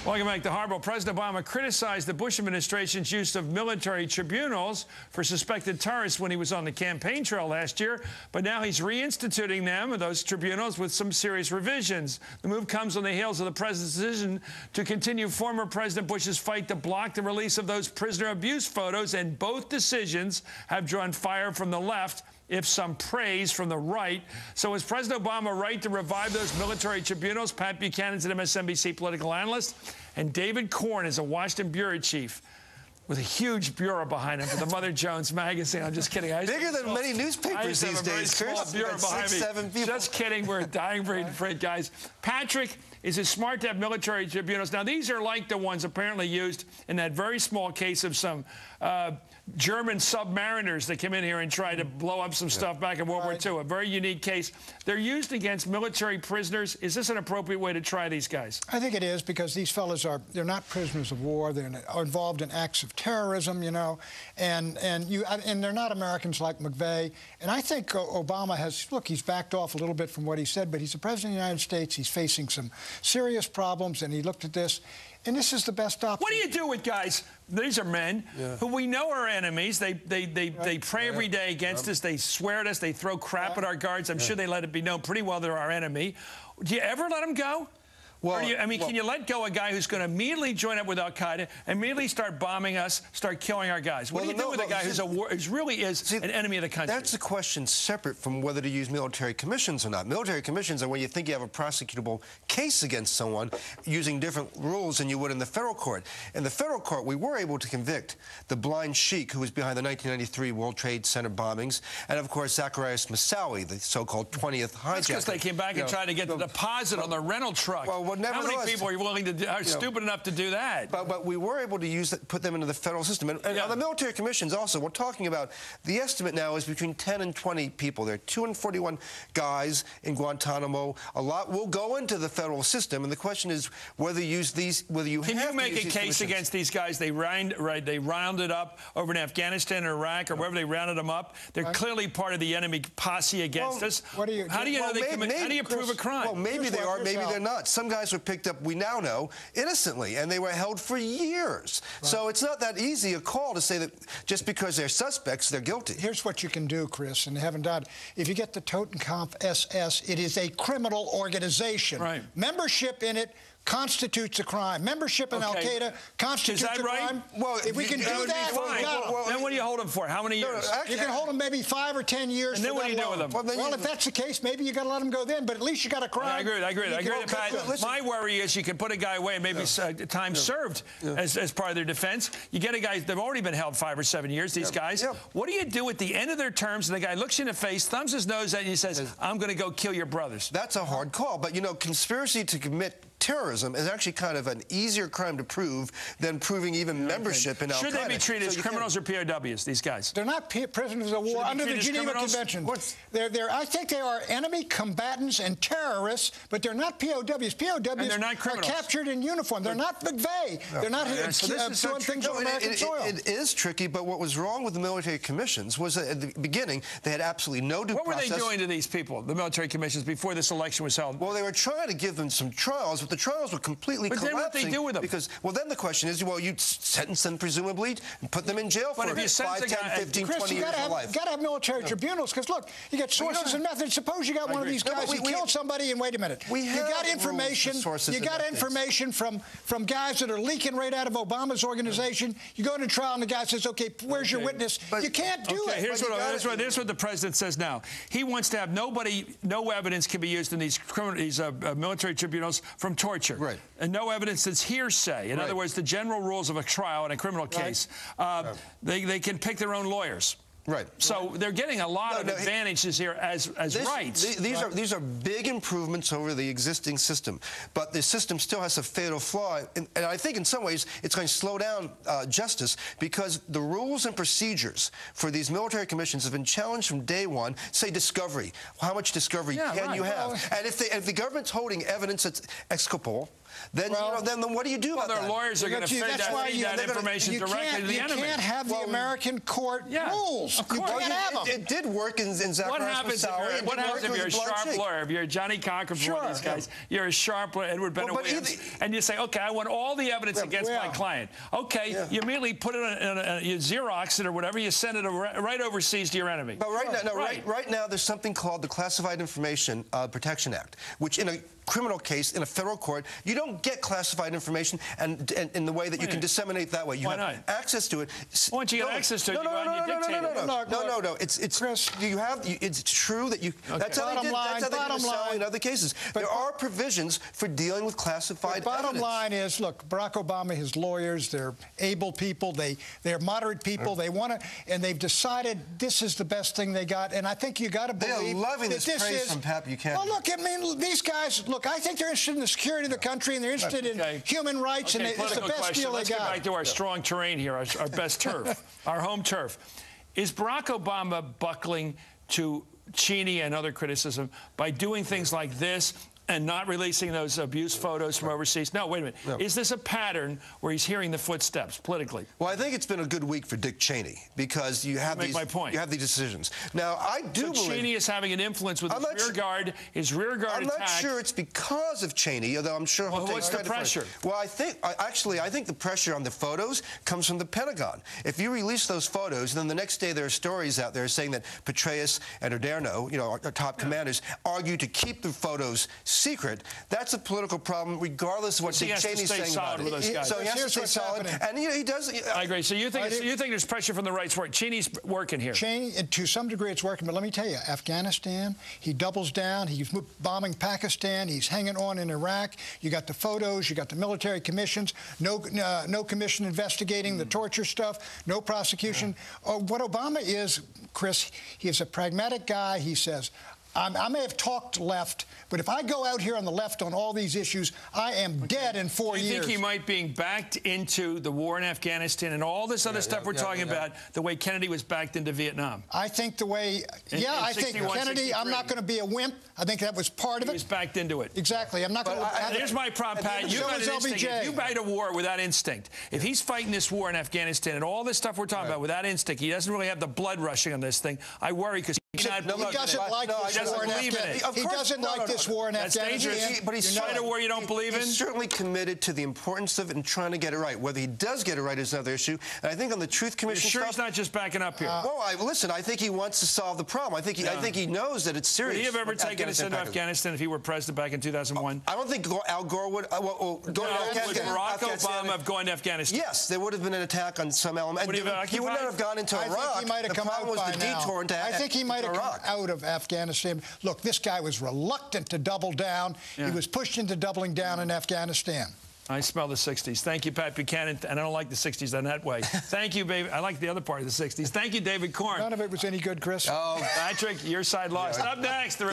Welcome back to Hardball. President Obama criticized the Bush administration's use of military tribunals for suspected terrorists when he was on the campaign trail last year, but now he's reinstituting them, those tribunals, with some serious revisions. The move comes on the heels of the president's decision to continue former President Bush's fight to block the release of those prisoner abuse photos, and both decisions have drawn fire from the left, if some praise from the right. So is President Obama right to revive those military tribunals? Pat Buchanan's an MSNBC political analyst, and David Korn is a Washington bureau chief with a huge bureau behind him for the Mother Jones magazine. I'm just kidding. Bigger than many newspapers these days, Chris. Bureau behind me. 7 people. Just kidding. We're a dying breed, Fred, guys. Patrick, is it smart to have military tribunals? Now, these are like the ones apparently used in that very small case of some German submariners that came in here and tried to blow up some stuff back in World War II. A very unique case. They're used against military prisoners. Is this an appropriate way to try these guys? I think it is, because these fellas they're not prisoners of war. They're involved in acts of terrorism, you know, and they're not Americans like McVeigh. And I think Obama he's backed off a little bit from what he said, but he's the president of the United States. He's facing some serious problems, and he looked at this. And this is the best option. What do you do with guys? These are men who we know are enemies. They pray every day against us. They swear at us. They throw crap at our guards. I'm sure they let it be known pretty well they're our enemy. Do you ever let them go? Well, can you let go a guy who's going to immediately join up with al-Qaeda, immediately start bombing us, start killing our guys? What do you do with a guy who's really an enemy of the country? That's a question separate from whether to use military commissions or not. Military commissions are when you think you have a prosecutable case against someone using different rules than you would in the federal court. In the federal court, we were able to convict the blind sheik who was behind the 1993 World Trade Center bombings, and of course Zacharias Moussaoui, the so-called 20th hijacker. That's because they came back and tried to get the deposit on the rental truck. Well, how many people are willing to are stupid enough to do that? But we were able to put them into the federal system. And on the military commissions also, we're talking about, the estimate now is between 10 and 20 people. There are 241 guys in Guantanamo. A lot will go into the federal system, and the question is whether you use these, whether you Can you make a case against these guys? They rounded up over in Afghanistan or Iraq or wherever they rounded them up. They're clearly part of the enemy posse against us. How do you know they commit? How do you prove a crime? Well, maybe they are, maybe they're not. Some guys were picked up, we now know, innocently, and they were held for years. So it's not that easy a call to say that just because they're suspects, they're guilty. Here's what you can do, Chris, and haven't done. If you get the Totenkopf SS, it is a criminal organization. Right. Membership in it constitutes a crime. Membership in Al-Qaeda constitutes a crime. Well, if we can do that, we got them. Then what do you hold them for? How many years? You can hold them maybe 5 or 10 years. And then what do you do with them? Well, if that's the case, maybe you got to let them go then. But at least you got a crime. I agree with Pat. My worry is you can put a guy away, and maybe time served as part of their defense. You get a guy, they've already been held 5 or 7 years, these guys. What do you do at the end of their terms, and the guy looks you in the face, thumbs his nose at you, and says, I'm going to go kill your brothers? That's a hard call. But, you know, conspiracy to commit terrorism is actually kind of an easier crime to prove than proving even membership in Al-Qaeda. Should they be treated as criminals or POWs, these guys? They're not prisoners of war under the Geneva Convention. I think they are enemy combatants and terrorists, but they're not POWs. POWs are captured in uniform. They're not McVeigh. They're not doing things on American soil. It is tricky, but what was wrong with the military commissions was that at the beginning they had absolutely no due process. What were they doing to these people, the military commissions, before this election was held? Well, they were trying to give them some trials, but the trials were completely collapsing. But then what they do with them? Because, well, then the question is, well, you'd sentence them presumably and put them in jail for 5, 10, 15, 20 years of life. You got to have military tribunals, because look, you got sources and methods. Suppose you got one of these guys who killed somebody, and wait a minute, you got information. You got information from guys that are leaking right out of Obama's organization. You go to trial, and the guy says, "Okay, where's your witness?" You can't do it. Here's what the president says now. He wants to have no evidence can be used in these military tribunals from torture. Right. And no evidence that's hearsay. In other words, the general rules of a trial in a criminal case, they can pick their own lawyers. Right. So they're getting a lot of advantages here as rights. These are big improvements over the existing system, but the system still has a fatal flaw, and I think in some ways it's going to slow down justice, because the rules and procedures for these military commissions have been challenged from day one. Say discovery. How much discovery can you have? And if the government's holding evidence that's exculpable, then then what do you do about their that? lawyers are going to feed that information directly to the enemy. You can't have the American court rules. Of course. You can't have them. It did work in Zacharias. What happens if you're a sharp lawyer? If you're a Johnny Cochran from one of these guys, you're a sharp lawyer, Edward Bennett Williams, and you say, okay, I want all the evidence against my client. Okay, you immediately put it you Xerox it or whatever, you send it right overseas to your enemy. But right now, there's something called the Classified Information Protection Act, which in a criminal case in a federal court, you don't get classified information and in the way that you can disseminate that way. You have access to it. Once you get access to it, you go out and you dictate it. No. It's Chris. It's true that you. That's how they did in other cases. There are provisions for dealing with classified evidence. Bottom line is, look, Barack Obama, his lawyers, they're able people, they're moderate people. They want to, and they've decided this is the best thing they got. And I think you got to believe they're loving this praise from Pat Buchanan. Well, look, I mean, these guys. Look, I think they're interested in the security of the country, and they're interested in human rights, and it's the best deal they got. Let's get back to our strong terrain here, our best turf, our home turf. Is Barack Obama buckling to Cheney and other criticism by doing things like this and not releasing those abuse photos from overseas? No, wait a minute. No. Is this a pattern where he's hearing the footsteps politically? Well, I think it's been a good week for Dick Cheney because you have these. My point. You have these decisions. Now, I do believe Cheney is having an influence with his rear guard attack. I'm not sure it's because of Cheney, although I'm sure he'll take what's the pressure? Well, I think the pressure on the photos comes from the Pentagon. If you release those photos, then the next day there are stories out there saying that Petraeus and Oderno, our top commanders, argue to keep the photos secret. That's a political problem, regardless of what Dick Cheney's saying about it. So he has to stay solid, and he does. I agree. So you think there's pressure from the right's work? Cheney's working here. Cheney, to some degree, it's working. But let me tell you, Afghanistan, he doubles down. He's bombing Pakistan. He's hanging on in Iraq. You got the photos. You got the military commissions. No commission investigating the torture stuff. No prosecution. What Obama is, Chris, he is a pragmatic guy. He says, I may have talked left, but if I go out here on the left on all these issues, I am dead in 4 years. Do you think he might be backed into the war in Afghanistan and all this other stuff we're talking about the way Kennedy was backed into Vietnam? I think the way, I think Kennedy, I'm not going to be a wimp. I think that was part of it. He was backed into it. Exactly. I'm not going to. Here's my problem, Pat. You got an instinct. If you fight a war without instinct, if he's fighting this war in Afghanistan and all this stuff we're talking about without instinct, he doesn't really have the blood rushing on this thing. I worry because he doesn't like this war in Afghanistan. He doesn't like this war in Afghanistan. That's dangerous. But he's fighting a war you don't believe in. He's certainly committed to the importance of it and trying to get it right. Whether he does get it right is another issue. And I think on the Truth Commission stuff, he's not just backing up here. Well, listen. I think he wants to solve the problem. I think he knows that it's serious. Would he have ever taken us into Afghanistan if he were president back in 2001? I don't think Al Gore would. Would Barack Obama have gone to Afghanistan? Yes, there would have been an attack on some element. He would not have gone into Iraq. I think he might have come out by now. I think he might have come out of Afghanistan. Look, this guy was reluctant to double down. He was pushed into doubling down in Afghanistan. I smell the 60s. Thank you, Pat Buchanan. And I don't like the 60s in that way. Thank you, baby. I like the other part of the 60s. Thank you, David Korn. None of it was any good, Chris. Oh, Patrick, your side lost. Up next.